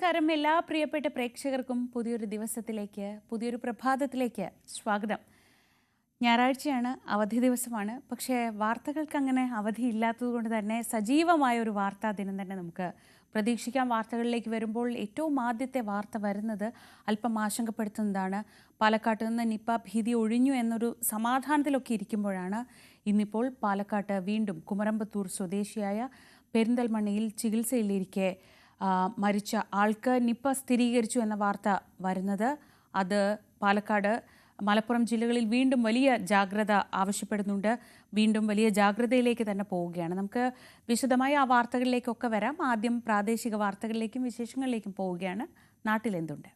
നമസ്കാരം എല്ലാ പ്രിയപ്പെട്ട പ്രേക്ഷകർക്കും പുതിയൊരു ദിവസത്തിലേക്ക് പുതിയൊരു പ്രഭാതത്തിലേക്ക് സ്വാഗതം. ഞായറാഴ്ചയാണ്, അവധി ദിവസമാണ്. പക്ഷേ വാർത്തകൾക്ക് അങ്ങനെ അവധിയില്ലാത്തതുകൊണ്ട് തന്നെ സജീവമായ ഒരു വാർത്താ ദിനം തന്നെ നമുക്ക് പ്രതീക്ഷിക്കാം. വാർത്തകളിലേക്ക് വരുമ്പോൾ ഏറ്റവും ആദ്യത്തെ വാർത്ത വരുന്നത് അല്പം ആശങ്കപ്പെടുത്തുന്നതാണ്. പാലക്കാട്ട് നിന്ന് നിപ്പ ഭീതി ഒഴിഞ്ഞു എന്നൊരു സമാധാനത്തിലൊക്കെ ഇരിക്കുമ്പോഴാണ് ഇന്നിപ്പോൾ പാലക്കാട്ട് വീണ്ടും കുമരമ്പത്തൂർ സ്വദേശിയായ പെരിന്തൽമണ്ണയിൽ ചികിത്സയിലിരിക്കെ മരിച്ച ആൾക്ക് നിപ്പ സ്ഥിരീകരിച്ചു എന്ന വാർത്ത വരുന്നത്. അത് പാലക്കാട്, മലപ്പുറം ജില്ലകളിൽ വീണ്ടും വലിയ ജാഗ്രത ആവശ്യപ്പെടുന്നുണ്ട്. വീണ്ടും വലിയ ജാഗ്രതയിലേക്ക് തന്നെ പോവുകയാണ്. നമുക്ക് വിശദമായി ആ വാർത്തകളിലേക്കൊക്കെ വരാം. ആദ്യം പ്രാദേശിക വാർത്തകളിലേക്കും വിശേഷങ്ങളിലേക്കും പോവുകയാണ്. നാട്ടിലെന്തുണ്ട്?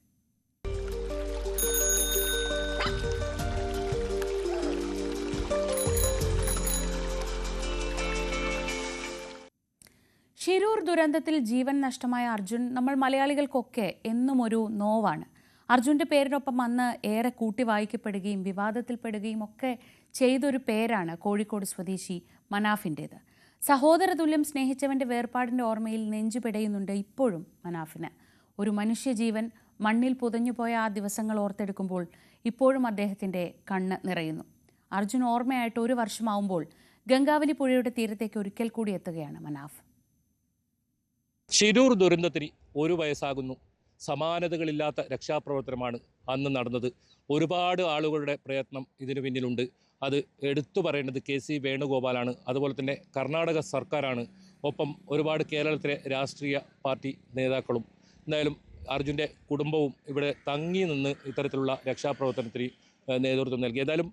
ഷിരൂർ ദുരന്തത്തിൽ ജീവൻ നഷ്ടമായ അർജുൻ നമ്മൾ മലയാളികൾക്കൊക്കെ എന്നും ഒരു നോവാണ്. അർജുൻ്റെ പേരിനൊപ്പം അന്ന് ഏറെ കൂട്ടി വായിക്കപ്പെടുകയും വിവാദത്തിൽപ്പെടുകയും ഒക്കെ ചെയ്തൊരു പേരാണ് കോഴിക്കോട് സ്വദേശി മനാഫിൻ്റേത്. സഹോദരതുല്യം സ്നേഹിച്ചവൻ്റെ വേർപാടിൻ്റെ ഓർമ്മയിൽ നെഞ്ചുപിടയുന്നുണ്ട് ഇപ്പോഴും മനാഫിന്. ഒരു മനുഷ്യജീവൻ മണ്ണിൽ പുതഞ്ഞുപോയ ആ ദിവസങ്ങൾ ഓർത്തെടുക്കുമ്പോൾ ഇപ്പോഴും അദ്ദേഹത്തിൻ്റെ കണ്ണ് നിറയുന്നു. അർജുൻ ഓർമ്മയായിട്ട് 1 വർഷമാവുമ്പോൾ ഗംഗാവലി പുഴയുടെ തീരത്തേക്ക് ഒരിക്കൽ കൂടി എത്തുകയാണ് മനാഫ്. ഷിരൂർ ദുരന്തത്തിന് 1 വയസ്സാകുന്നു. സമാനതകളില്ലാത്ത രക്ഷാപ്രവർത്തനമാണ് അന്ന് നടന്നത്. ഒരുപാട് ആളുകളുടെ പ്രയത്നം ഇതിനു പിന്നിലുണ്ട്. അത് എടുത്തു പറയേണ്ടത് KC വേണുഗോപാലാണ്. അതുപോലെ തന്നെ കർണാടക സർക്കാരാണ്. ഒപ്പം ഒരുപാട് കേരളത്തിലെ രാഷ്ട്രീയ പാർട്ടി നേതാക്കളും. എന്തായാലും അർജുൻ്റെ കുടുംബവും ഇവിടെ തങ്ങി നിന്ന് ഇത്തരത്തിലുള്ള രക്ഷാപ്രവർത്തനത്തിന് നേതൃത്വം നൽകി. ഏതായാലും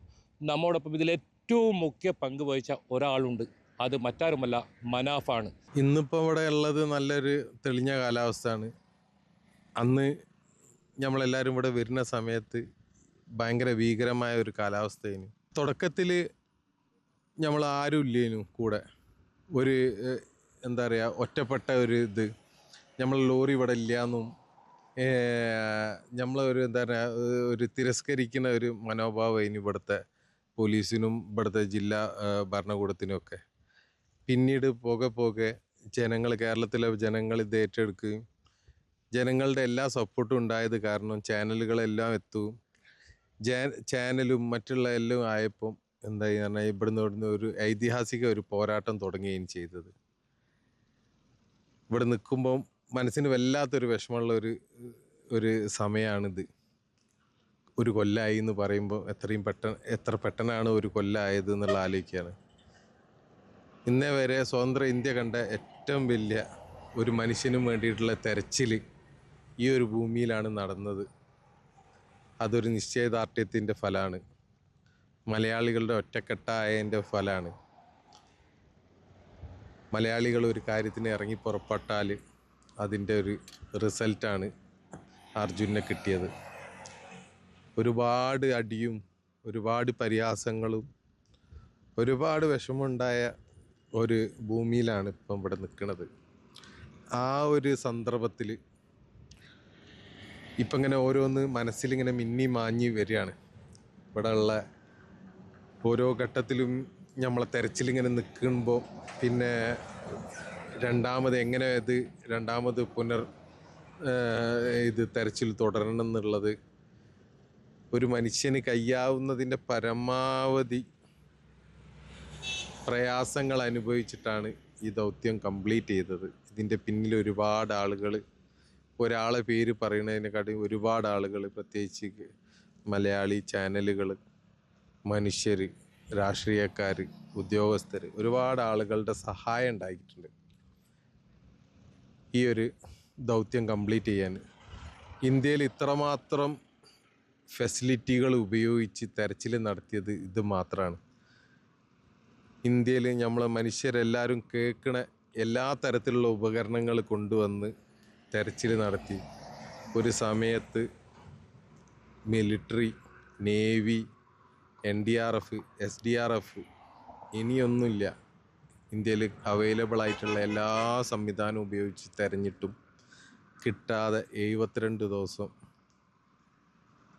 നമ്മോടൊപ്പം ഇതിലേറ്റവും മുഖ്യ പങ്ക് വഹിച്ച ഒരാളുണ്ട്. അത് മറ്റാരുമല്ല, മനാഫാണ്. ഇന്നിപ്പോൾ ഇവിടെ ഉള്ളത് നല്ലൊരു തെളിഞ്ഞ കാലാവസ്ഥയാണ്. അന്ന് നമ്മളെല്ലാവരും ഇവിടെ വരുന്ന സമയത്ത് ഭയങ്കര ഭീകരമായ ഒരു കാലാവസ്ഥയായിരുന്നു. തുടക്കത്തിൽ നമ്മൾ ആരും ഇല്ലേനു കൂടെ. ഒരു എന്താ പറയുക, ഒറ്റപ്പെട്ട ഒരു ഇത്, നമ്മൾ ലോറി ഇവിടെ ഇല്ലയെന്നും നമ്മളൊരു എന്താ പറയുക, ഒരു തിരസ്കരിക്കുന്ന ഒരു മനോഭാവമായിരുന്നു ഇവിടുത്തെ പോലീസിനും ഇവിടുത്തെ ജില്ലാ ഭരണകൂടത്തിനുമൊക്കെ. പിന്നീട് പോകെ കേരളത്തിലെ ജനങ്ങൾ ഇത് ഏറ്റെടുക്കുകയും ജനങ്ങളുടെ എല്ലാ സപ്പോർട്ടും ഉണ്ടായത് കാരണം ചാനലുകളെല്ലാം എത്തുകയും ചാനലും മറ്റുള്ള എല്ലാം ആയപ്പം എന്തായി പറഞ്ഞാൽ ഇവിടുന്ന് ഒരു ഐതിഹാസിക ഒരു പോരാട്ടം തുടങ്ങുകയും ചെയ്തത്. ഇവിടെ നിൽക്കുമ്പം മനസ്സിന് വല്ലാത്തൊരു വിഷമമുള്ള ഒരു സമയമാണിത്. 1 കൊല്ലമായി എന്ന് പറയുമ്പോൾ എത്ര പെട്ടെന്നാണ് 1 കൊല്ലമായത് എന്നുള്ള ആലോചിക്കുകയാണ്. ഇന്നേ വരെ സ്വതന്ത്ര ഇന്ത്യ കണ്ട ഏറ്റവും വലിയ ഒരു മനുഷ്യനും വേണ്ടിയിട്ടുള്ള തെരച്ചിൽ ഈ ഒരു ഭൂമിയിലാണ് നടന്നത്. അതൊരു നിശ്ചയദാർഢ്യത്തിൻ്റെ ഫലമാണ്. മലയാളികളുടെ ഒറ്റക്കെട്ടായതിൻ്റെ ഫലമാണ്. മലയാളികൾ ഒരു കാര്യത്തിന് ഇറങ്ങി പുറപ്പെട്ടാൽ അതിൻ്റെ ഒരു റിസൾട്ടാണ് അർജുനെ കിട്ടിയത്. ഒരുപാട് അടിയും ഒരുപാട് പരിഹാസങ്ങളും ഒരുപാട് വിഷമമുണ്ടായ ഒരു ഭൂമിയിലാണ് ഇപ്പം ഇവിടെ നിൽക്കുന്നത്. ആ ഒരു സന്ദർഭത്തിൽ ഇപ്പം ഇങ്ങനെ ഓരോന്ന് മനസ്സിലിങ്ങനെ മിന്നി മാഞ്ഞ് വരികയാണ്. ഇവിടെ ഉള്ള ഓരോ ഘട്ടത്തിലും നമ്മളെ തെരച്ചിലിങ്ങനെ നിൽക്കുമ്പോൾ പിന്നെ രണ്ടാമത് ഇത് തെരച്ചിൽ തുടരണം എന്നുള്ളത് ഒരു മനുഷ്യന് കഴിയാവുന്നതിൻ്റെ പരമാവധി പ്രയാസങ്ങൾ അനുഭവിച്ചിട്ടാണ് ഈ ദൗത്യം കംപ്ലീറ്റ് ചെയ്തത്. ഇതിൻ്റെ പിന്നിൽ ഒരുപാട് ആളുകൾ, ഒരാളെ പേര് പറയുന്നതിനെക്കാട്ടും ഒരുപാട് ആളുകൾ, പ്രത്യേകിച്ച് മലയാളി ചാനലുകൾ, മനുഷ്യർ, രാഷ്ട്രീയക്കാർ, ഉദ്യോഗസ്ഥർ, ഒരുപാട് ആളുകളുടെ സഹായം ഉണ്ടായിട്ടുണ്ട് ഈ ഒരു ദൗത്യം കംപ്ലീറ്റ് ചെയ്യാൻ. ഇന്ത്യയിൽ ഇത്രമാത്രം ഫെസിലിറ്റികൾ ഉപയോഗിച്ച് തെരച്ചിൽ നടത്തിയത് ഇത് മാത്രമാണ്. ഇന്ത്യയിൽ നമ്മൾ മനുഷ്യരെല്ലാവരും കേൾക്കണ എല്ലാ തരത്തിലുള്ള ഉപകരണങ്ങൾ കൊണ്ടുവന്ന് തെരച്ചിൽ നടത്തി. ഒരു സമയത്ത് മിലിറ്ററി, നേവി, NDRF, SDRF ഇനിയൊന്നുമില്ല, ഇന്ത്യയിൽ അവൈലബിൾ ആയിട്ടുള്ള എല്ലാ സംവിധാനവും ഉപയോഗിച്ച് തെരഞ്ഞിട്ടും കിട്ടാതെ 72 ദിവസം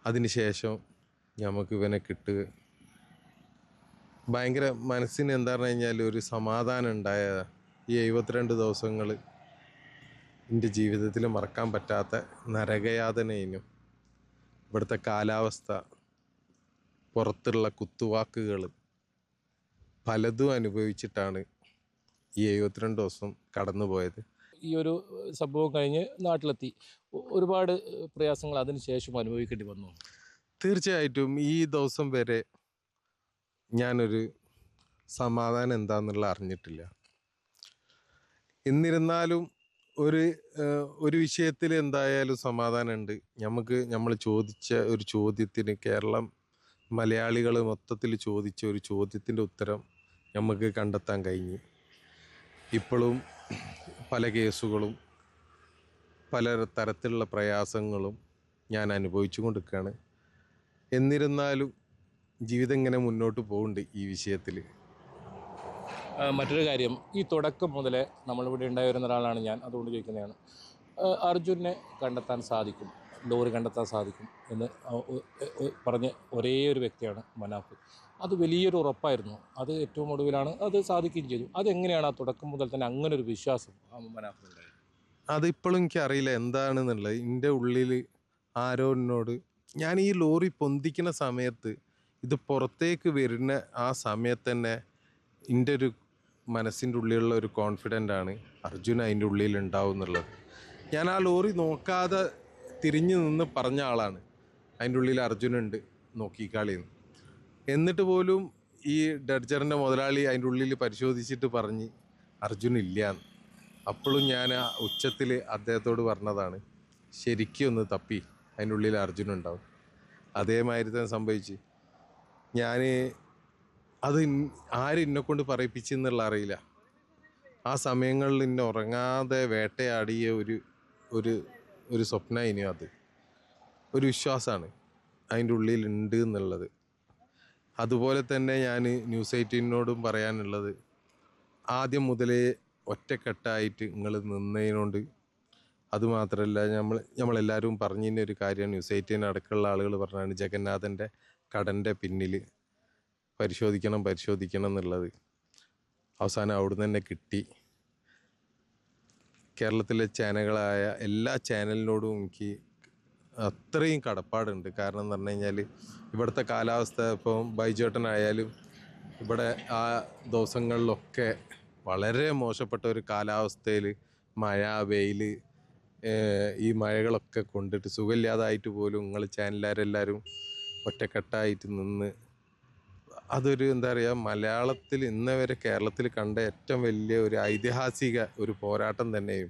അതിനുശേഷം നമുക്ക് ഇവനെ കിട്ടുക. ഭയങ്കര മനസ്സിന് എന്താ പറഞ്ഞു കഴിഞ്ഞാൽ ഒരു സമാധാനം ഉണ്ടായ ഈ 72 ദിവസങ്ങൾ എൻ്റെ ജീവിതത്തിൽ മറക്കാൻ പറ്റാത്ത നരകയാതനയിനും ഇവിടുത്തെ കാലാവസ്ഥ, പുറത്തുള്ള കുത്തുവാക്കുകൾ പലതും അനുഭവിച്ചിട്ടാണ് ഈ 72 ദിവസം കടന്നു പോയത്. ഈ ഒരു സംഭവം കഴിഞ്ഞ് നാട്ടിലെത്തി ഒരുപാട് പ്രയാസങ്ങൾ അതിന് ശേഷം അനുഭവിക്കേണ്ടി വന്നു. തീർച്ചയായിട്ടും ഈ ദിവസം വരെ ഞാനൊരു സമാധാനം എന്താണെന്നുള്ള അറിഞ്ഞിട്ടില്ല. എന്നിരുന്നാലും ഒരു വിഷയത്തിൽ എന്തായാലും സമാധാനമുണ്ട്. നമ്മൾ ചോദിച്ച ഒരു ചോദ്യത്തിന്, കേരളം മലയാളികൾ മൊത്തത്തിൽ ചോദിച്ച ഒരു ചോദ്യത്തിൻ്റെ ഉത്തരം നമുക്ക് കണ്ടെത്താൻ കഴിഞ്ഞു. ഇപ്പോഴും പല കേസുകളും പല തരത്തിലുള്ള പ്രയാസങ്ങളും ഞാൻ അനുഭവിച്ചു കൊണ്ടിരിക്കുകയാണ്. എന്നിരുന്നാലും ജീവിതം ഇങ്ങനെ മുന്നോട്ട് പോകുന്നുണ്ട് ഈ വിഷയത്തിൽ. മറ്റൊരു കാര്യം, ഈ തുടക്കം മുതലേ നമ്മളിവിടെ ഉണ്ടായി വരുന്ന ഒരാളാണ് ഞാൻ, അതുകൊണ്ട് ചോദിക്കുന്നതാണ്. അർജുനെ കണ്ടെത്താൻ സാധിക്കും, ലോറി കണ്ടെത്താൻ സാധിക്കും എന്ന് പറഞ്ഞ ഒരേ ഒരു വ്യക്തിയാണ് മനാഫ്. അത് വലിയൊരു ഉറപ്പായിരുന്നു. അത് ഏറ്റവും ഒടുവിലാണ് അത് സാധിക്കുകയും ചെയ്തു. അതെങ്ങനെയാണ് ആ തുടക്കം മുതൽ തന്നെ അങ്ങനെ ഒരു വിശ്വാസം മനാഫിനുണ്ടായത്? അതിപ്പോഴും എനിക്കറിയില്ല എന്താണെന്നുള്ളത്. എൻ്റെ ഉള്ളിൽ ആരോ എന്നോട്, ഞാൻ ഈ ലോറി പൊന്തിക്കുന്ന സമയത്ത്, ഇത് പുറത്തേക്ക് വരുന്ന ആ സമയത്ത് തന്നെ എൻ്റെ ഒരു മനസ്സിൻ്റെ ഉള്ളിലുള്ള ഒരു കോൺഫിഡൻ്റ് ആണ് അർജുൻ അതിൻ്റെ ഉള്ളിൽ ഉണ്ടാവും എന്നുള്ളത്. ഞാൻ ആ ലോറി നോക്കാതെ തിരിഞ്ഞു നിന്ന് പറഞ്ഞ ആളാണ്, അതിൻ്റെ ഉള്ളിൽ അർജുനുണ്ട്, നോക്കിക്കാളിന്ന്. എന്നിട്ട് പോലും ഈ ഡഡ്ജറിൻ്റെ മുതലാളി അതിൻ്റെ ഉള്ളിൽ പരിശോധിച്ചിട്ട് പറഞ്ഞ് അർജുനില്ലാന്ന്. അപ്പോഴും ഞാൻ ആ ഉച്ചത്തിൽ അദ്ദേഹത്തോട് പറഞ്ഞതാണ്, ശരിക്കും ഒന്ന് തപ്പി, അതിൻ്റെ ഉള്ളിൽ അർജുനുണ്ടാവും. അതേമാതിരി തന്നെ സംഭവിച്ച്. ഞാൻ അത് ആരും എന്നെക്കൊണ്ട് പറയിപ്പിച്ചെന്നുള്ള അറിയില്ല. ആ സമയങ്ങളിൽ എന്നെ ഉറങ്ങാതെ വേട്ടയാടിയ ഒരു സ്വപ്നം ഇനി അത് ഒരു വിശ്വാസമാണ് അതിൻ്റെ ഉള്ളിൽ ഉണ്ട് എന്നുള്ളത്. അതുപോലെ തന്നെ ഞാൻ ന്യൂസ് 18നോടും പറയാനുള്ളത്, ആദ്യം മുതലേ ഒറ്റക്കെട്ടായിട്ട് നിങ്ങൾ നിന്നതിനോണ്ട്. അതുമാത്രമല്ല, നമ്മളെല്ലാവരും പറഞ്ഞതിൻ്റെ ഒരു കാര്യം, ന്യൂസ് 18 അടക്കമുള്ള ആളുകൾ പറഞ്ഞാണ് ജഗന്നാഥൻ്റെ കടൻ്റെ പിന്നിൽ പരിശോധിക്കണം എന്നുള്ളത്. അവസാനം അവിടുന്ന് തന്നെ കിട്ടി. കേരളത്തിലെ ചാനലുകളായ എല്ലാ ചാനലിനോടും എനിക്ക് അത്രയും കടപ്പാടുണ്ട്. കാരണം എന്ന് പറഞ്ഞു കഴിഞ്ഞാൽ ഇവിടുത്തെ കാലാവസ്ഥ, ഇപ്പം ബൈജേട്ടനായാലും ഇവിടെ ആ ദിവസങ്ങളിലൊക്കെ വളരെ മോശപ്പെട്ട ഒരു കാലാവസ്ഥയിൽ മഴ, വെയിൽ, ഈ മഴകളൊക്കെ കൊണ്ടിട്ട് സുഖമില്ലാതായിട്ട് പോലും നിങ്ങൾ ചാനലുകാരെല്ലാവരും ഒറ്റക്കെട്ടായിട്ട് നിന്ന്, അതൊരു എന്താ പറയുക, മലയാളത്തിൽ ഇന്ന് വരെ കേരളത്തിൽ കണ്ട ഏറ്റവും വലിയ ഒരു ഐതിഹാസിക ഒരു പോരാട്ടം തന്നെയും.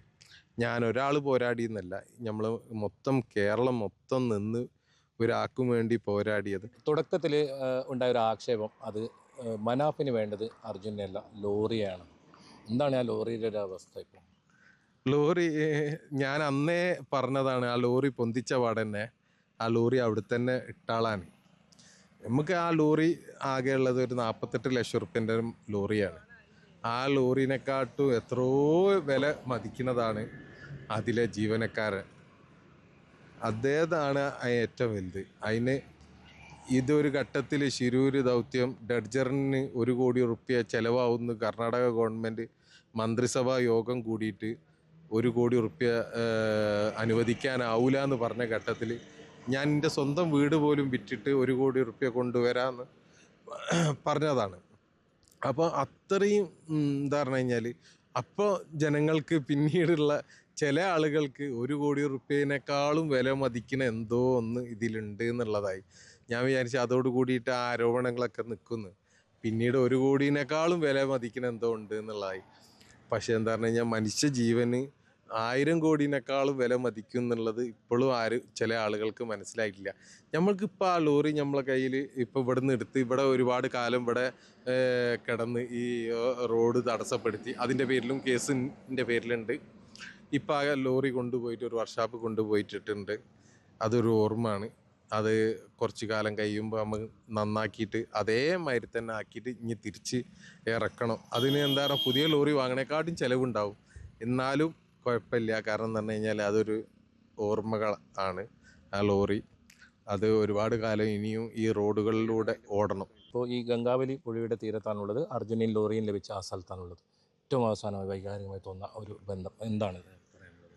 ഞാൻ ഒരാൾ പോരാടിയെന്നല്ല, നമ്മൾ മൊത്തം കേരളം മൊത്തം നിന്ന് ഒരാൾക്കും വേണ്ടി പോരാടിയത്. തുടക്കത്തിൽ ഉണ്ടായ ഒരു ആക്ഷേപം, അത് മനാഫിന് വേണ്ടത് അർജുനല്ല ലോറിയാണ്. എന്താണ് ആ ലോറിയുടെ ഒരു അവസ്ഥ ഇപ്പോൾ? ലോറി ഞാൻ അന്നേ പറഞ്ഞതാണ്, ആ ലോറി പൊന്തിച്ച പാടന്നെ ആ ലോറി അവിടെ തന്നെ ഇട്ടാളാണ്. നമുക്ക് ആ ലോറി ആകെ ഉള്ളത് ഒരു 48 ലക്ഷം റുപ്യൻ്റെ ലോറിയാണ്. ആ ലോറിനെക്കാട്ടും എത്രയോ വില മതിക്കുന്നതാണ് അതിലെ ജീവനക്കാരൻ. അദ്ദേഹമാണ് ഏറ്റവും വലുത്. അതിന് ഇതൊരു ഘട്ടത്തിൽ ശിരൂര് ദൗത്യം ഡഡ്ജറിന് 1 കോടി റുപ്യ ചിലവാകുന്നു കർണാടക ഗവൺമെൻറ് മന്ത്രിസഭാ യോഗം കൂടിയിട്ട് 1 കോടി റുപ്യ അനുവദിക്കാനാവൂല എന്ന് പറഞ്ഞ ഘട്ടത്തിൽ ഞാൻ എൻ്റെ സ്വന്തം വീട് പോലും വിറ്റിട്ട് 1 കോടി റുപ്യ കൊണ്ടുവരാമെന്ന് പറഞ്ഞതാണ്. അപ്പോൾ അത്രയും എന്താ പറഞ്ഞു കഴിഞ്ഞാൽ, അപ്പോൾ ജനങ്ങൾക്ക് പിന്നീടുള്ള ചില ആളുകൾക്ക് 1 കോടി റുപ്യേനേക്കാളും വില മതിക്കുന്ന എന്തോ ഒന്ന് ഇതിലുണ്ട് എന്നുള്ളതായി. ഞാൻ വിചാരിച്ചു അതോട് കൂടിയിട്ട് ആ ആരോപണങ്ങളൊക്കെ നിൽക്കുന്നു. പിന്നീട് 1 കോടിനേക്കാളും വില മതിക്കുന്ന എന്തോ ഉണ്ട് എന്നുള്ളതായി. പക്ഷേ എന്താ പറഞ്ഞു കഴിഞ്ഞാൽ, മനുഷ്യ ജീവന് 1000 കോടിനേക്കാളും വില മതിക്കും എന്നുള്ളത് ഇപ്പോഴും ചില ആളുകൾക്ക് മനസ്സിലായിട്ടില്ല. നമ്മൾക്കിപ്പോൾ ആ ലോറി നമ്മളെ കയ്യിൽ ഇപ്പോൾ ഇവിടെ നിന്ന് എടുത്ത് ഇവിടെ ഒരുപാട് കാലം ഇവിടെ കിടന്ന് ഈ റോഡ് തടസ്സപ്പെടുത്തി, അതിൻ്റെ പേരിലും കേസിൻ്റെ പേരിലുണ്ട്. ഇപ്പോൾ ആ ലോറി കൊണ്ടുപോയിട്ട് ഒരു വർക്ക്ഷോപ്പ് കൊണ്ടുപോയിട്ടിട്ടുണ്ട്. അതൊരു ഓർമ്മയാണ്. അത് കുറച്ച് കാലം കഴിയുമ്പോൾ നമ്മൾ നന്നാക്കിയിട്ട് അതേമാതിരി തന്നെ ആക്കിയിട്ട് ഇനി തിരിച്ച് ഇറക്കണം. അതിന് എന്താ പറയുക, പുതിയ ലോറി വാങ്ങണേക്കാട്ടും ചിലവുണ്ടാവും. എന്നാലും കുഴപ്പമില്ല. കാരണം എന്ന് പറഞ്ഞു കഴിഞ്ഞാൽ അതൊരു ഓർമ്മകൾ ആണ് ആ ലോറി. അത് ഒരുപാട് കാലം ഇനിയും ഈ റോഡുകളിലൂടെ ഓടണം. ഇപ്പോൾ ഈ ഗംഗാവലി പുഴയുടെ തീരത്താണുള്ളത്, അർജുനെയും ലോറിയും ലഭിച്ച ആ സ്ഥലത്താണുള്ളത്. ഏറ്റവും അവസാനമായി വൈകാരികമായി തോന്നുന്ന ഒരു ബന്ധം എന്താണ് പറയാനുള്ളത്?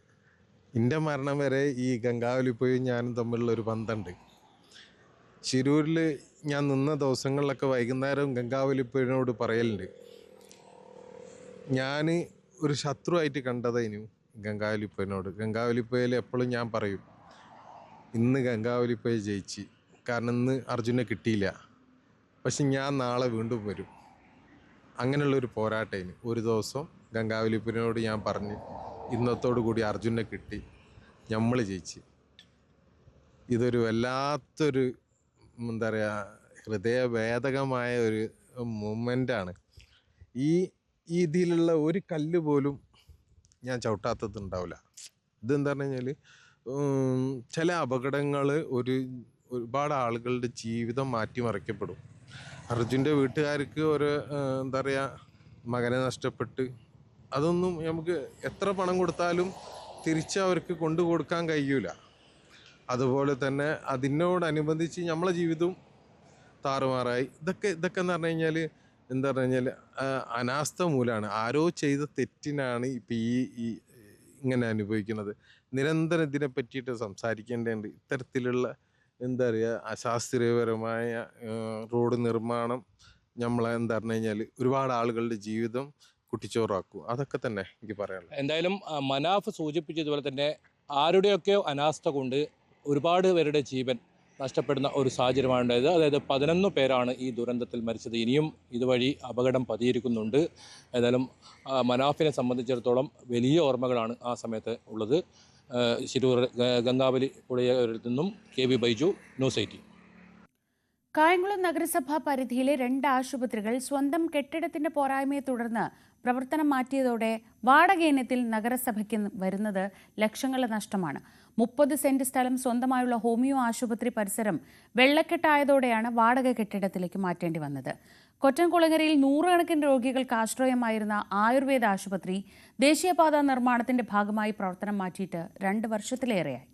എൻ്റെ മരണം വരെ ഈ ഗംഗാവലിപ്പുഴയും ഞാനും തമ്മിലുള്ള ഒരു ബന്ധമുണ്ട്. ശിരൂരിൽ ഞാൻ നിന്ന ദിവസങ്ങളിലൊക്കെ വൈകുന്നേരം ഗംഗാവലിപ്പുഴയോട് പറയലുണ്ട്, ഞാൻ ഒരു ശത്രുവായിട്ട് കണ്ടതേനു ഗംഗാവലിപ്പുഴയോട്. ഗംഗാവലിപ്പുഴയിൽ എപ്പോഴും ഞാൻ പറയും, ഇന്ന് ഗംഗാവലിപ്പുഴ ജയിച്ച്, കാരണം ഇന്ന് അർജുനെ കിട്ടിയില്ല, പക്ഷെ ഞാൻ നാളെ വീണ്ടും വരും. അങ്ങനെയുള്ളൊരു പോരാട്ടേന്. ഒരു ദിവസം ഗംഗാവലിപ്പുഴയോട് ഞാൻ പറഞ്ഞു, ഇന്നത്തോടു കൂടി അർജുനെ കിട്ടി, നമ്മൾ ജയിച്ച്. ഇതൊരു വല്ലാത്തൊരു എന്താ പറയുക, ഹൃദയഭേദകമായ ഒരു മൂമെൻ്റാണ്. ഈ ഇതിലുള്ള ഒരു കല്ല് പോലും ഞാൻ ചവിട്ടാത്തത് ഉണ്ടാവില്ല. ഇതെന്താ പറഞ്ഞു കഴിഞ്ഞാൽ ചില അപകടങ്ങൾ ഒരുപാട് ആളുകളുടെ ജീവിതം മാറ്റിമറിക്കപ്പെടും. അർജുൻ്റെ വീട്ടുകാർക്ക് ഒരു എന്താ പറയുക, മകനെ നഷ്ടപ്പെട്ട്, അതൊന്നും നമുക്ക് എത്ര പണം കൊടുത്താലും തിരിച്ച് അവർക്ക് കൊണ്ടു കൊടുക്കാൻ കഴിയൂല. അതുപോലെ തന്നെ അതിനോടനുബന്ധിച്ച് നമ്മളെ ജീവിതവും താറുമാറായി. ഇതൊക്കെ എന്ന് പറഞ്ഞു കഴിഞ്ഞാൽ എന്താ പറഞ്ഞു കഴിഞ്ഞാൽ അനാസ്ഥ മൂലമാണ്. ആരോ ചെയ്ത തെറ്റിനാണ് ഇപ്പം ഈ ഇങ്ങനെ അനുഭവിക്കുന്നത്. നിരന്തരം ഇതിനെ പറ്റിയിട്ട് സംസാരിക്കേണ്ടതുണ്ട്. ഇത്തരത്തിലുള്ള എന്താ പറയുക, അശാസ്ത്രീയപരമായ റോഡ് നിർമ്മാണം നമ്മളെ എന്താ പറഞ്ഞു കഴിഞ്ഞാൽ ഒരുപാട് ആളുകളുടെ ജീവിതം കുട്ടിച്ചോറാക്കും. അതൊക്കെ തന്നെ എനിക്ക് പറയാനുള്ളത്. എന്തായാലും മനാഫ് സൂചിപ്പിച്ചതുപോലെ തന്നെ ആരുടെയൊക്കെയോ അനാസ്ഥ കൊണ്ട് ഒരുപാട് പേരുടെ ജീവൻ നഷ്ടപ്പെടുന്ന ഒരു സാഹചര്യമാണ് ഉണ്ടായത്. അതായത് 11 പേരാണ് ഈ ദുരന്തത്തിൽ മരിച്ചത്. ഇനിയും ഇതുവഴി അപകടം പതിയിരിക്കുന്നുണ്ട്. ഏതായാലും മനാഫിനെ സംബന്ധിച്ചിടത്തോളം വലിയ ഓർമ്മകളാണ് ആ സമയത്ത് ഉള്ളത്. ശിരൂർ ഗംഗാവലി പുഴയിൽ നിന്നും KV ബൈജു, ന്യൂസ് 18. കായംകുളം നഗരസഭാ പരിധിയിലെ 2 ആശുപത്രികൾ സ്വന്തം കെട്ടിടത്തിന്റെ പോരായ്മയെ തുടർന്ന് പ്രവർത്തനം മാറ്റിയതോടെ വാടക ഇനത്തിൽ നഗരസഭയ്ക്ക് വരുന്നത് ലക്ഷങ്ങളുടെ നഷ്ടമാണ്. 30 സെന്റ് സ്ഥലം സ്വന്തമായുള്ള ഹോമിയോ ആശുപത്രി പരിസരം വെള്ളക്കെട്ടായതോടെയാണ് വാടക കെട്ടിടത്തിലേക്ക് മാറ്റേണ്ടി വന്നത്. കൊറ്റൻകുളങ്ങരയിൽ 100 കണക്കിന് രോഗികൾക്ക് ആശ്രയമായിരുന്ന ആയുർവേദ ആശുപത്രി ദേശീയപാത നിർമ്മാണത്തിന്റെ ഭാഗമായി പ്രവർത്തനം മാറ്റിയിട്ട് 2 വർഷത്തിലേറെയായി.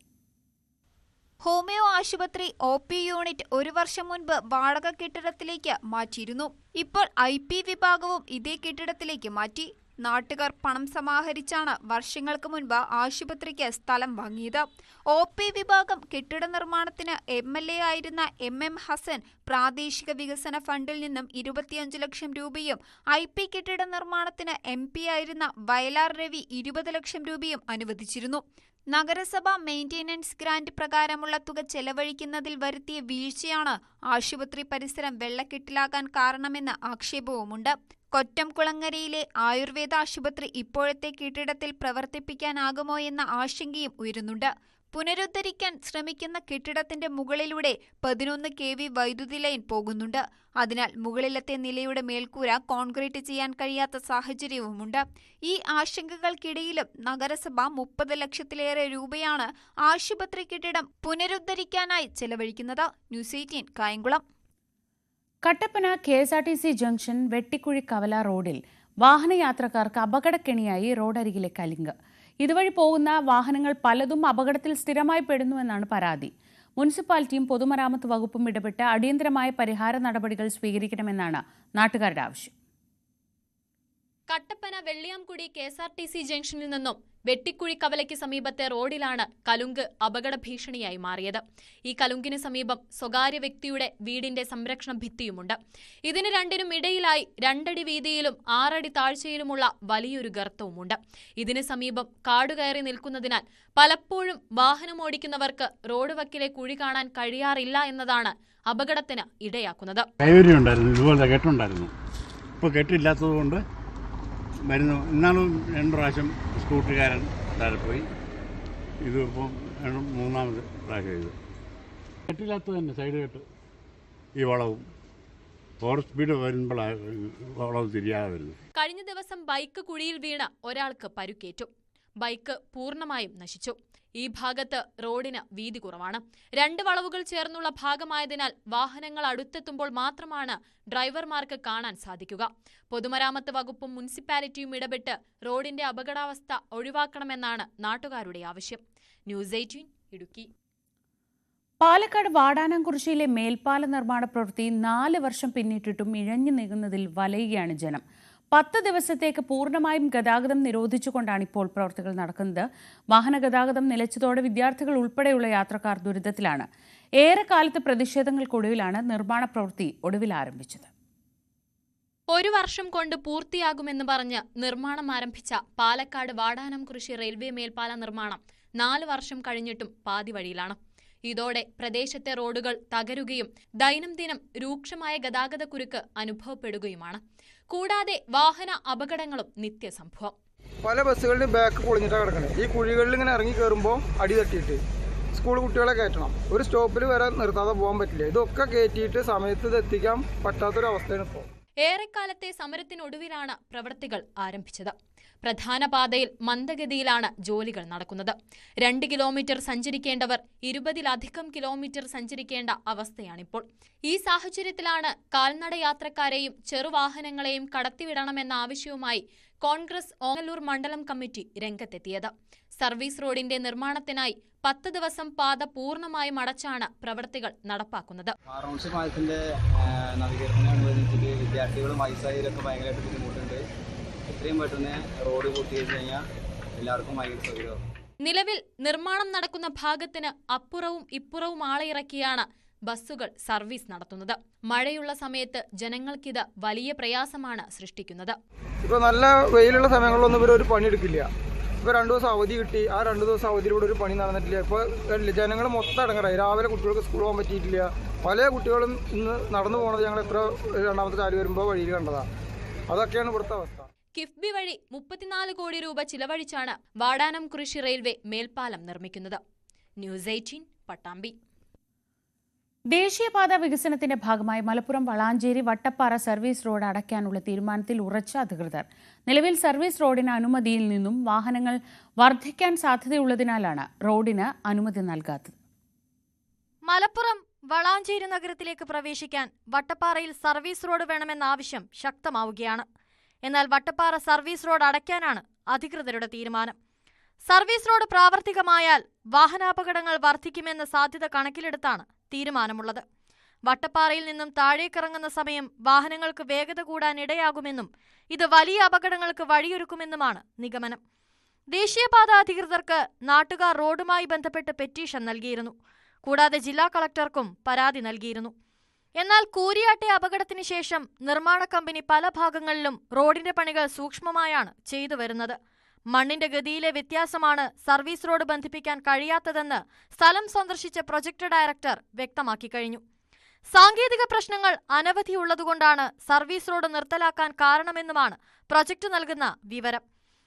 ഹോമിയോ ആശുപത്രി OP യൂണിറ്റ് 1 വർഷം മുൻപ് വാടക കെട്ടിടത്തിലേക്ക് മാറ്റിയിരുന്നു. ഇപ്പോൾ IP വിഭാഗവും ഇതേ കെട്ടിടത്തിലേക്ക് മാറ്റി. നാട്ടുകാർ പണം സമാഹരിച്ചാണ് വർഷങ്ങൾക്ക് മുൻപ് ആശുപത്രിക്ക് സ്ഥലം വാങ്ങിയത്. OP വിഭാഗം കെട്ടിട നിർമ്മാണത്തിന് MLA ആയിരുന്ന MM ഹസൻ പ്രാദേശിക വികസന ഫണ്ടിൽ നിന്നും 25 ലക്ഷം രൂപയും IP കെട്ടിട നിർമ്മാണത്തിന് MP ആയിരുന്ന വയലാർ രവി 20 ലക്ഷം രൂപയും അനുവദിച്ചിരുന്നു. നഗരസഭ മെയിന്റനൻസ് ഗ്രാന്റ് പ്രകാരമുള്ള തുക ചെലവഴിക്കുന്നതിൽ വരുത്തിയ വീഴ്ചയാണ് ആശുപത്രി പരിസരം വെള്ളക്കെട്ടിലാകാൻ കാരണമെന്ന് ആക്ഷേപവുമുണ്ട്. കൊറ്റംകുളങ്ങരയിലെ ആയുർവേദ ആശുപത്രി ഇപ്പോഴത്തെ കെട്ടിടത്തിൽ പ്രവർത്തിപ്പിക്കാനാകുമോ എന്ന ആശങ്കയും ഉയരുന്നുണ്ട്. പുനരുദ്ധരിക്കാൻ ശ്രമിക്കുന്ന കെട്ടിടത്തിന്റെ മുകളിലൂടെ 11 kV വൈദ്യുതി ലൈൻ പോകുന്നുണ്ട്. അതിനാൽ മുകളിലത്തെ നിലയുടെ മേൽക്കൂര കോൺക്രീറ്റ് ചെയ്യാൻ കഴിയാത്ത സാഹചര്യവുമുണ്ട്. ഈ ആശങ്കകൾക്കിടയിലും നഗരസഭ 30 ലക്ഷത്തിലേറെ രൂപയാണ് ആശുപത്രി കെട്ടിടം പുനരുദ്ധരിക്കാനായി ചെലവഴിക്കുന്നത്. News 18 Kayamkulam. Kattappana KSRTC junction Vettikuzhi കവല റോഡിൽ വാഹനയാത്രക്കാർക്ക് അപകടക്കെണിയായി റോഡരികിലെ കലുങ്ക്. ഇതുവഴി പോകുന്ന വാഹനങ്ങൾ പലതും അപകടത്തിൽ സ്ഥിരമായി പെടുന്നുവെന്നാണ് പരാതി. മുനിസിപ്പാലിറ്റിയും പൊതുമരാമത്ത് വകുപ്പും ഇടപെട്ട് അടിയന്തരമായ പരിഹാര നടപടികൾ സ്വീകരിക്കണമെന്നാണ് നാട്ടുകാരുടെ ആവശ്യം. കട്ടപ്പന വെള്ളിയാംകുടി KSRTC ജംഗ്ഷനിൽ നിന്നും വെട്ടിക്കുഴി കവലയ്ക്ക് സമീപത്തെ റോഡിലാണ് കലുങ്ക് അപകട ഭീഷണിയായി മാറിയത്. ഈ കലുങ്കിന് സമീപം സ്വകാര്യ വ്യക്തിയുടെ വീടിന്റെ സംരക്ഷണ ഭിത്തിയുമുണ്ട്. ഇതിന് രണ്ടിനും ഇടയിലായി 2 അടി വീതിയിലും 6 അടി താഴ്ചയിലുമുള്ള വലിയൊരു ഗർത്തവുമുണ്ട്. ഇതിന് സമീപം കാടുകയറി നിൽക്കുന്നതിനാൽ പലപ്പോഴും വാഹനമോടിക്കുന്നവർക്ക് റോഡ് വക്കിലെ കുഴി കാണാൻ കഴിയാറില്ല എന്നതാണ് അപകടത്തിന് ഇടയാക്കുന്നത്. ഇതുപോലെ കെട്ടുണ്ടായിരുന്നു, ഇപ്പോൾ കെട്ടില്ലാത്തതുകൊണ്ട് വരുന്നു. ഇന്നാളും 2 പ്രാവശ്യം സ്കൂട്ടുകാരൻ താഴെ പോയി. ഇതിപ്പം 3ാമത് പ്രാവശ്യം ഇത് കെട്ടില്ലാത്തത് തന്നെ. സൈഡ് കെട്ട് ഈ വളവും 4 സ്പീഡ് വരുമ്പോഴാണ് വളവ് തിരിയാതെ വരുന്നത്. കഴിഞ്ഞ ദിവസം ബൈക്ക് കുഴിയിൽ വീണ് ഒരാൾക്ക് പരുക്കേറ്റു. ബൈക്ക് പൂർണ്ണമായും നശിച്ചു. ഈ ഭാഗത്ത് റോഡിന് വീതി കുറവാണ്. 2 വളവുകൾ ചേർന്നുള്ള ഭാഗമായതിനാൽ വാഹനങ്ങൾ അടുത്തെത്തുമ്പോൾ മാത്രമാണ് ഡ്രൈവർമാർക്ക് കാണാൻ സാധിക്കുക. പൊതുമരാമത്ത് വകുപ്പും മുനിസിപ്പാലിറ്റിയും ഇടപെട്ട് റോഡിന്റെ അപകടാവസ്ഥ ഒഴിവാക്കണമെന്നാണ് നാട്ടുകാരുടെ ആവശ്യം. ന്യൂസ് 18 ഇടുക്കി. പാലക്കാട് വാടാനാംകുറിശ്ശിയിലെ മേൽപ്പാല നിർമ്മാണ പ്രവൃത്തി 4 വർഷം പിന്നിട്ടിട്ടും ഇഴഞ്ഞു നീങ്ങുന്നതിൽ വലയുകയാണ് ജനം. 10 ദിവസത്തേക്ക് പൂർണ്ണമായും ഗതാഗതം നിരോധിച്ചുകൊണ്ടാണ് ഇപ്പോൾ പ്രവർത്തികൾ നടക്കുന്നത്. വാഹന ഗതാഗതം നിലച്ചതോടെ വിദ്യാർത്ഥികൾ ഉൾപ്പെടെയുള്ള യാത്രക്കാർ ദുരിതത്തിലാണ്. ഏറെക്കാലത്തെ പ്രതിഷേധങ്ങൾക്കൊടുവിലാണ് നിർമ്മാണ പ്രവൃത്തി ഒടുവിൽ ആരംഭിച്ചത്. 1 വർഷം കൊണ്ട് പൂർത്തിയാകുമെന്ന് പറഞ്ഞ് നിർമ്മാണം ആരംഭിച്ച പാലക്കാട് വാടാനംകുറിശി റെയിൽവേ മേൽപ്പാല നിർമ്മാണം 4 വർഷം കഴിഞ്ഞിട്ടും പാതി വഴിയിലാണ്. ഇതോടെ പ്രദേശത്തെ റോഡുകൾ തകരുകയും ദൈനംദിനം രൂക്ഷമായ ഗതാഗതക്കുരുക്ക് അനുഭവപ്പെടുകയുമാണ്. കൂടാതെ വാഹന അപകടങ്ങളും നിത്യസംഭവം. പല ബസ്സുകളുടെ ബാക്ക് പൊളിഞ്ഞിട്ടാണ് കിടക്കുന്നത്. ഈ കുഴികളിൽ ഇങ്ങനെ ഇറങ്ങി കയറുമ്പോൾ അടി തട്ടിയിട്ട് സ്കൂൾ കുട്ടികളെ കയറ്റണം. ഒരു സ്റ്റോപ്പിൽ വരെ നിർത്താതെ പോകാൻ പറ്റില്ല. ഇതൊക്കെ കയറ്റിയിട്ട് സമയത്ത് ഇത് എത്തിക്കാൻ പറ്റാത്തൊരവസ്ഥയാണ് ഇപ്പോൾ. ഏറെക്കാലത്തെ സമരത്തിനൊടുവിലാണ് പ്രവൃത്തികൾ ആരംഭിച്ചത്. പ്രധാന പാതയിൽ മന്ദഗതിയിലാണ് ജോലികൾ നടക്കുന്നത്. 2 കിലോമീറ്റർ സഞ്ചരിക്കേണ്ടവർ 20-ലധികം കിലോമീറ്റർ സഞ്ചരിക്കേണ്ട അവസ്ഥയാണിപ്പോൾ. ഈ സാഹചര്യത്തിലാണ് കാൽനട യാത്രക്കാരെയും ചെറുവാഹനങ്ങളെയും കടത്തിവിടണമെന്ന ആവശ്യവുമായി കോൺഗ്രസ് ഓങ്ങല്ലൂർ മണ്ഡലം കമ്മിറ്റി രംഗത്തെത്തിയത്. സർവീസ് റോഡിന്റെ നിർമ്മാണത്തിനായി 10 ദിവസം പാത പൂർണ്ണമായും അടച്ചാണ് പ്രവൃത്തികൾ നടപ്പാക്കുന്നത്. നവീകരണത്തിനനുബന്ധിച്ചിട്ട് വിദ്യാർത്ഥികളും വയസ്സായവരൊക്കെ ഭയങ്കരമായിട്ട് ബുദ്ധിമുട്ടുണ്ട്. എത്രയും പെട്ടെന്ന് റോഡ് പൂർത്തീകരിച്ച് കഴിഞ്ഞാൽ എല്ലാവർക്കും ഭയങ്കര സൗകര്യമാകും. നിലവിൽ നിർമ്മാണം നടക്കുന്ന ഭാഗത്തിന് അപ്പുറവും ഇപ്പുറവും ആളെ ഇറക്കിയാണ് ബസ്സുകൾ സർവീസ് നടത്തുന്നത്. മഴയുള്ള സമയത്ത് ജനങ്ങൾക്കിത് വലിയ പ്രയാസമാണ് സൃഷ്ടിക്കുന്നത്. ഇപ്പോൾ നല്ല വെയിലുള്ള സമയങ്ങളിലൊന്നും ഇവരൊരു പണിയെടുക്കില്ല. ഇപ്പോൾ 2 ദിവസം അവധി കിട്ടി. ആ 2 ദിവസം അവധിയിലൂടെ ഒരു പണി നടന്നിട്ടില്ല. ഇപ്പോൾ ജനങ്ങൾ മൊത്തം അടങ്ങറായി. രാവിലെ കുട്ടികൾക്ക് സ്കൂൾ പോകാൻ പറ്റിയിട്ടില്ല. പല കുട്ടികളും ഇന്ന് നടന്നു പോകുന്നത് ഞങ്ങൾ എത്ര രണ്ടാമത്തെ ചാലി വരുമ്പോൾ വഴിയിൽ കണ്ടതാണ്. അതൊക്കെയാണ് ഇവിടുത്തെ അവസ്ഥ. കിഫ്ബി വഴി 34 കോടി രൂപ ചിലവഴിച്ചാണ് വാടാനംകുറിശി റെയിൽവേ മേൽപ്പാലം നിർമ്മിക്കുന്നത്. ന്യൂസ് 18 പട്ടാമ്പി. ദേശീയപാത വികസനത്തിന്റെ ഭാഗമായി മലപ്പുറം വളാഞ്ചേരി വട്ടപ്പാറ സർവീസ് റോഡ് അടയ്ക്കാനുള്ള തീരുമാനത്തിൽ ഉറച്ച അധികൃതർ. നിലവിൽ സർവീസ് റോഡിന് അനുമതിയിൽ നിന്നും വാഹനങ്ങൾ വർദ്ധിക്കാൻ സാധ്യതയുള്ളതിനാലാണ് റോഡിന് അനുമതി നൽകാത്തത്. മലപ്പുറം വളാഞ്ചേരി നഗരത്തിലേക്ക് പ്രവേശിക്കാൻ വട്ടപ്പാറയിൽ സർവീസ് റോഡ് വേണമെന്ന ആവശ്യം ശക്തമാവുകയാണ്. എന്നാൽ വട്ടപ്പാറ സർവീസ് റോഡ് അടയ്ക്കാനാണ് അധികൃതരുടെ തീരുമാനം. സർവീസ് റോഡ് പ്രാവർത്തികമായാൽ വാഹനാപകടങ്ങൾ വർദ്ധിക്കുമെന്ന സാധ്യത കണക്കിലെടുത്താണ് തീരുമാനമുള്ളത്. വട്ടപ്പാറയിൽ നിന്നും താഴേക്കിറങ്ങുന്ന സമയം വാഹനങ്ങൾക്ക് വേഗത കൂടാൻ ഇടയാകുമെന്നും ഇത് വലിയ അപകടങ്ങൾക്ക് വഴിയൊരുക്കുമെന്നുമാണ് നിഗമനം. ദേശീയപാത അധികൃതർക്ക് നാട്ടുകാർ റോഡുമായി ബന്ധപ്പെട്ട് പെറ്റീഷൻ നൽകിയിരുന്നു. കൂടാതെ ജില്ലാ കളക്ടർക്കും പരാതി നൽകിയിരുന്നു. എന്നാൽ കൂരിയാട്ടെ അപകടത്തിന് ശേഷം നിർമ്മാണ കമ്പനി പല ഭാഗങ്ങളിലും റോഡിന്റെ പണികൾ സൂക്ഷ്മമായാണ് ചെയ്തു വരുന്നത്. മണ്ണിന്റെ ഗതിയിലെ വ്യത്യാസമാണ് സർവീസ് റോഡ് ബന്ധിപ്പിക്കാൻ കഴിയാത്തതെന്ന് സ്ഥലം സന്ദർശിച്ച പ്രൊജക്ട് ഡയറക്ടർ വ്യക്തമാക്കി കഴിഞ്ഞു. സാങ്കേതിക പ്രശ്നങ്ങൾ അനവധിയുള്ളതുകൊണ്ടാണ് സർവീസ് റോഡ് നിർത്തലാക്കാൻ കാരണമെന്നുമാണ് പ്രൊജക്ട് നൽകുന്ന വിവരം.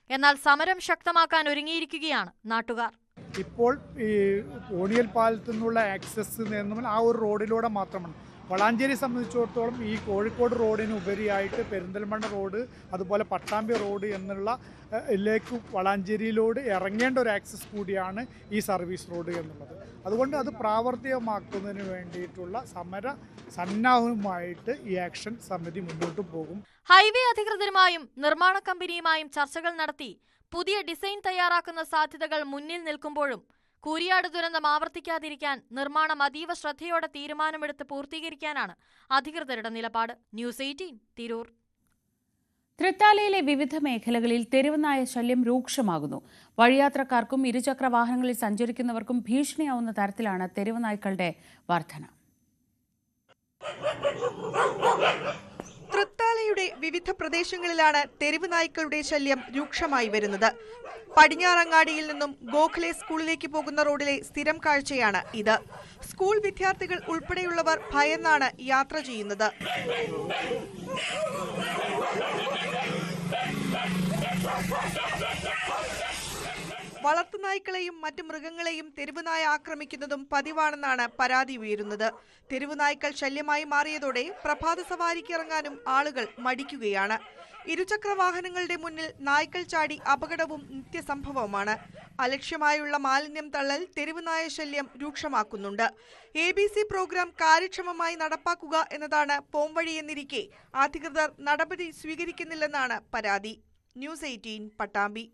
എന്നാൽ സമരം ശക്തമാക്കാൻ ഒരുങ്ങിയിരിക്കുകയാണ് നാട്ടുകാർ. ഇപ്പോൾ ഈ ഓണിയൽ പാലത്തു നിന്നുള്ള ആക്സസ് നിന്നും ആ ഒരു റോഡിലൂടെ മാത്രമാണ്. വളാഞ്ചേരി സംബന്ധിച്ചിടത്തോളം ഈ കോഴിക്കോട് റോഡിന് ഉപരിയായിട്ട് പെരിന്തൽമണ്ണ റോഡ് അതുപോലെ പട്ടാമ്പി റോഡ് എന്നുള്ള ലേക്ക് വളാഞ്ചേരിയിലൂടെ ഇറങ്ങേണ്ട ഒരു ആക്സസ് കൂടിയാണ് ഈ സർവീസ് റോഡ് എന്നുള്ളത്. അതുകൊണ്ട് അത് പ്രാവർത്തികമാക്കുന്നതിന് വേണ്ടിയിട്ടുള്ള സമര സന്നാഹവുമായിട്ട് ഈ ആക്ഷൻ സമിതി മുന്നോട്ട് പോകും. ഹൈവേ അധികൃതരുമായും നിർമ്മാണ കമ്പനിയുമായും ചർച്ചകൾ നടത്തി പുതിയ ഡിസൈൻ തയ്യാറാക്കുന്ന സാധ്യതകൾ മുന്നിൽ നിൽക്കുമ്പോഴും കൂരിയാട് ദുരന്തം ആവർത്തിക്കാതിരിക്കാൻ നിർമ്മാണം അതീവ ശ്രദ്ധയോടെ തീരുമാനമെടുത്ത് പൂർത്തീകരിക്കാനാണ് അധികൃതരുടെ നിലപാട്. ന്യൂസ് 18 തിരൂർ. തൃത്താലയിലെ വിവിധ മേഖലകളിൽ തെരുവുനായ ശല്യം രൂക്ഷമാകുന്നു. വഴിയാത്രക്കാർക്കും ഇരുചക്ര വാഹനങ്ങളിൽ സഞ്ചരിക്കുന്നവർക്കും ഭീഷണിയാവുന്ന തരത്തിലാണ് തെരുവുനായ്ക്കളുടെ വർധന. തൃത്താലയുടെ വിവിധ പ്രദേശങ്ങളിലാണ് തെരുവ് നായ്ക്കളുടെ ശല്യം രൂക്ഷമായി വരുന്നത്. പടിഞ്ഞാറങ്ങാടിയിൽ നിന്നും ഗോഖലെ സ്കൂളിലേക്ക് പോകുന്ന റോഡിലെ സ്ഥിരം കാഴ്ചയാണ് ഇത്. സ്കൂൾ വിദ്യാർത്ഥികൾ ഉൾപ്പെടെയുള്ളവർ ഭയന്നാണ് യാത്ര ചെയ്യുന്നത്. വളർത്തുനായ്ക്കളെയും മറ്റു മൃഗങ്ങളെയും തെരുവുനായ ആക്രമിക്കുന്നതും പതിവാണെന്നാണ് പരാതി ഉയരുന്നത്. തെരുവുനായ്ക്കൾ ശല്യമായി മാറിയതോടെ പ്രഭാത സവാരിക്ക് ഇറങ്ങാനും ആളുകൾ മടിക്കുകയാണ്. ഇരുചക്ര വാഹനങ്ങളുടെ മുന്നിൽ നായ്ക്കൾ ചാടി അപകടവും നിത്യസംഭവമാണ്. അലക്ഷ്യമായുള്ള മാലിന്യം തള്ളൽ തെരുവുനായ ശല്യം രൂക്ഷമാക്കുന്നുണ്ട്. ABC പ്രോഗ്രാം കാര്യക്ഷമമായി നടപ്പാക്കുക എന്നതാണ് പോംവഴിയെന്നിരിക്കെ അധികൃതർ നടപടി സ്വീകരിക്കുന്നില്ലെന്നാണ് പരാതി. ന്യൂസ് 18 പട്ടാമ്പി.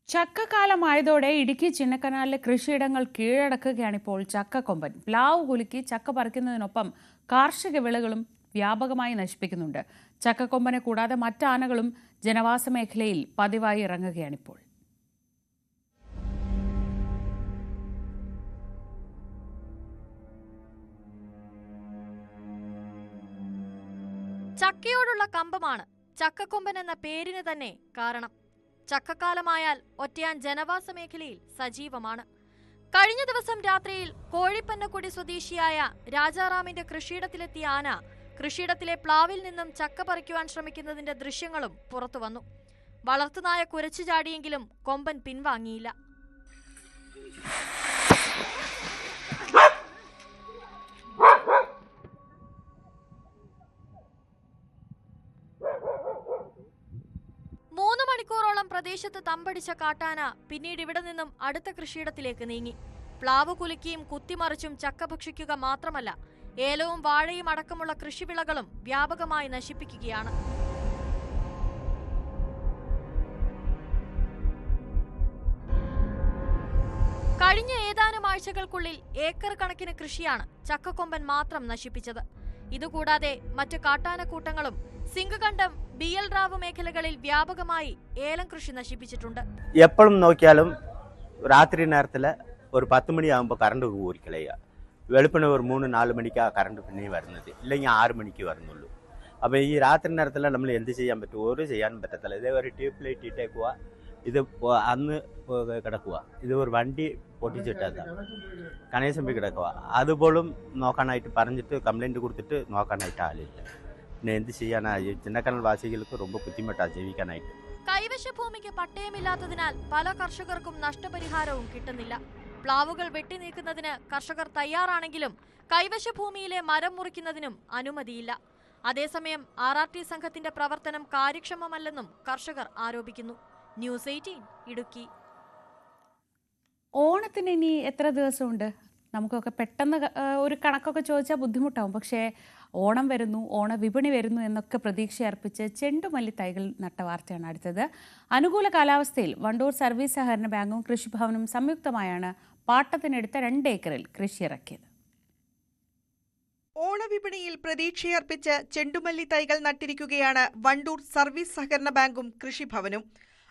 ചക്കക്കാലമായതോടെ ഇടുക്കി ചിന്നക്കനാലിലെ കൃഷിയിടങ്ങൾ കീഴടക്കുകയാണിപ്പോൾ ചക്കക്കൊമ്പൻ. പ്ലാവ് കുലുക്കി ചക്ക പറിക്കുന്നതിനൊപ്പം കാർഷിക വിളകളും വ്യാപകമായി നശിപ്പിക്കുന്നുണ്ട്. ചക്കക്കൊമ്പനെ കൂടാതെ മറ്റാനകളും ജനവാസ മേഖലയിൽ പതിവായി ഇറങ്ങുകയാണിപ്പോൾ. ചക്കയോടുള്ള കമ്പമാണ് ചക്കക്കൊമ്പൻ എന്ന പേരിന് തന്നെ കാരണം. ചക്കക്കാലമായാൽ ഒറ്റയാൻ ജനവാസ മേഖലയിൽ സജീവമാണ്. കഴിഞ്ഞ ദിവസം രാത്രിയിൽ കോഴിപ്പന്നക്കുടി സ്വദേശിയായ രാജാറാമിന്റെ കൃഷിയിടത്തിലെത്തിയ ആന കൃഷിയിടത്തിലെ പ്ലാവിൽ നിന്നും ചക്ക പറിക്കുവാൻ ശ്രമിക്കുന്നതിന്റെ ദൃശ്യങ്ങളും പുറത്തുവന്നു. വളർത്തുനായ കുരച്ചു ചാടിയെങ്കിലും കൊമ്പൻ പിൻവാങ്ങിയില്ല. പ്രദേശത്ത് തമ്പടിച്ച കാട്ടാന പിന്നീട് ഇവിടെ നിന്നും അടുത്ത കൃഷിയിടത്തിലേക്ക് നീങ്ങി. പ്ലാവ് കുലുക്കിയും കുത്തിമറിച്ചും ചക്ക ഭക്ഷിക്കുക മാത്രമല്ല, ഏലവും വാഴയും അടക്കമുള്ള കൃഷിവിളകളും വ്യാപകമായി നശിപ്പിക്കുകയാണ്. കഴിഞ്ഞ ഏതാനും ആഴ്ചകൾക്കുള്ളിൽ ഏക്കർ കണക്കിന് കൃഷിയാണ് ചക്കക്കൊമ്പൻ മാത്രം നശിപ്പിച്ചത്. ഇതുകൂടാതെ മറ്റ് കാട്ടാനക്കൂട്ടങ്ങളും സിംഗകണ്ഠം, BL റാവു മേഖലകളിൽ വ്യാപകമായി ഏലം കൃഷി നശിപ്പിച്ചിട്ടുണ്ട്. എപ്പോഴും നോക്കിയാലും രാത്രി നേരത്തിൽ ഒരു 10 മണിയാകുമ്പോൾ കറണ്ട് ഊരിക്കളയുക. വെളുപ്പിന് ഒരു 3-4 മണിക്കാണ് കറണ്ട് പിന്നെയും വരുന്നത്, ഇല്ലെങ്കിൽ 6 മണിക്ക് വരുന്നുള്ളൂ. അപ്പോൾ ഈ രാത്രി നേരത്തിൽ നമ്മൾ എന്ത് ചെയ്യാൻ പറ്റും? ഒരു ചെയ്യാനും പറ്റത്തില്ല. ഇതേ ഒരു ട്യൂബ് ലൈറ്റ് ഇട്ടേക്കുക, ഇത് അന്ന് കിടക്കുക, ഇത് ഒരു വണ്ടി പൊട്ടിച്ചിട്ടതാണ് കണേശമ്പി കിടക്കുക. അതുപോലും നോക്കാനായിട്ട് പറഞ്ഞിട്ട് കംപ്ലൈൻറ്റ് കൊടുത്തിട്ട് നോക്കാനായിട്ട് ആളില്ല. പിന്നെ എന്ത് ചെയ്യാനാ? ചിന്നക്കനൽ വാസികൾക്ക് ரொம்ப ബുദ്ധിമുട്ടാണ് ജീവിക്കാനായിട്ട്. കൈവശ ഭൂമിക്ക് പട്ടയമില്ലാത്തതിനാൽ പല കർഷകർക്കും നഷ്ടപരിഹാരവും കിട്ടുന്നില്ല. പ്ലാവുകൾ വെട്ടിനീക്കുന്നതിന് കർഷകർ തയ്യാറാണെങ്കിലും കൈവശ ഭൂമിയിലെ മരം മുറിക്കുന്നതിനും അനുമതിയില്ല. അതേസമയം RRT സംഘത്തിന്റെ പ്രവർത്തനം കാര്യക്ഷമമല്ലെന്നും കർഷകർ ആരോപിക്കുന്നു. ന്യൂസ് 18 ഇടുക്കി. ഓണത്തിന് ഇനി എത്ര ദിവസമുണ്ട്? നമുക്കൊക്കെ പെട്ടെന്ന് ഒരു കണക്കൊക്കെ ചോദിച്ചാൽ ബുദ്ധിമുട്ടാവും. പക്ഷേ ഓണം വരുന്നു, ഓണവിപണി വരുന്നു എന്നൊക്കെ പ്രതീക്ഷ അർപ്പിച്ച് ചെണ്ടുമല്ലി തൈകൾ നട്ട വാർത്തയാണ് അടുത്തത്. അനുകൂല കാലാവസ്ഥയിൽ വണ്ടൂർ സർവീസ് സഹകരണ ബാങ്കും കൃഷിഭവനും സംയുക്തമായാണ് പാട്ടത്തിനെടുത്ത 2 ഏക്കറിൽ കൃഷി ഇറക്കിയത്. ഓണവിപണിയിൽ പ്രതീക്ഷയർപ്പിച്ച് ചെണ്ടുമല്ലി തൈകൾ നട്ടിരിക്കുകയാണ് വണ്ടൂർ സർവീസ് സഹകരണ ബാങ്കും കൃഷിഭവനും.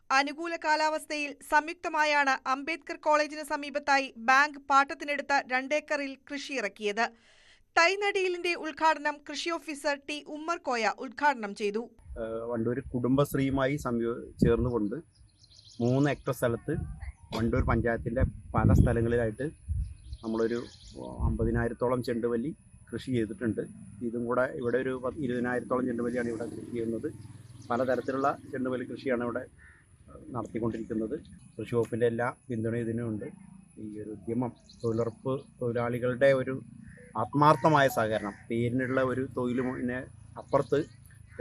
അനുകൂല കാലാവസ്ഥയിൽ സംയുക്തമായാണ് അംബേദ്കർ കോളേജിന് സമീപത്തായി ബാങ്ക് പാട്ടത്തിനെടുത്ത 2 ഏക്കറിൽ കൃഷിയിറക്കിയത്. തൈ നടീലിന്റെ ഉദ്ഘാടനം കൃഷി ഓഫീസർ T. ഉമ്മർ കോയ ഉദ്ഘാടനം ചെയ്തു. വണ്ടൂർ കുടുംബശ്രീയുമായി ചേർന്നുകൊണ്ട് 3 ഹെക്ടർ സ്ഥലത്ത് വണ്ടൂർ പഞ്ചായത്തിൻ്റെ പല സ്ഥലങ്ങളിലായിട്ട് നമ്മളൊരു 50,000-ഓളം ചെണ്ടുമല്ലി കൃഷി ചെയ്തിട്ടുണ്ട്. ഇതും കൂടെ ഇവിടെ ഒരു 20,000-ഓളം ചെണ്ടുമല്ലിയാണ് ഇവിടെ കൃഷി ചെയ്യുന്നത്. പലതരത്തിലുള്ള ചെണ്ടുമല്ലി കൃഷിയാണ് ഇവിടെ നടത്തിക്കൊണ്ടിരിക്കുന്നത്. കൃഷി വകുപ്പിൻ്റെ എല്ലാ പിന്തുണയും ഇതിനുണ്ട്. ഈ ഒരു ഉദ്യമം തൊഴിലുറപ്പ് തൊഴിലാളികളുടെ ഒരു ആത്മാർത്ഥമായ സഹകരണം, പേരിനുള്ള ഒരു തൊഴിലിന് അപ്പുറത്ത്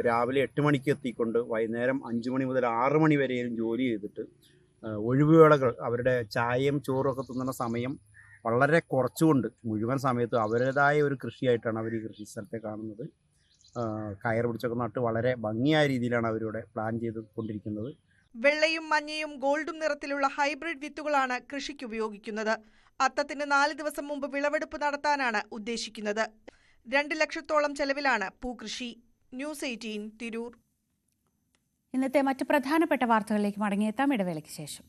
രാവിലെ 8 മണിക്ക് എത്തിക്കൊണ്ട് വൈകുന്നേരം 5 മണി മുതൽ 6 മണി വരെയും ജോലി ചെയ്തിട്ട് ഒഴിവുവേളകൾ അവരുടെ ചായയും ചോറും ഒക്കെ തിന്നുന്ന സമയം വളരെ കുറച്ചുകൊണ്ട് മുഴുവൻ സമയത്തും അവരുടേതായ ഒരു കൃഷിയായിട്ടാണ് അവർ ഈ കൃഷി സ്ഥലത്തെ കാണുന്നത്. കയർ പിടിച്ചൊക്കെ നട്ട് വളരെ ഭംഗിയായ രീതിയിലാണ് അവരിവിടെ പ്ലാൻ ചെയ്ത് കൊണ്ടിരിക്കുന്നത്. വെള്ളയും മഞ്ഞയും ഗോൾഡും നിറത്തിലുള്ള ഹൈബ്രിഡ് വിത്തുകളാണ് കൃഷിക്ക് ഉപയോഗിക്കുന്നത്. അത്തത്തിന് 4 ദിവസം മുമ്പ് വിളവെടുപ്പ് നടത്താനാണ് ഉദ്ദേശിക്കുന്നത്. 2 ലക്ഷത്തോളം ചെലവിലാണ് പൂകൃഷി. ന്യൂസ് 18 തിരൂർ. ഇന്നത്തെ മറ്റ് പ്രധാനപ്പെട്ട വാർത്തകളിലേക്ക് മടങ്ങിയെത്താം ഇടവേളയ്ക്ക് ശേഷം.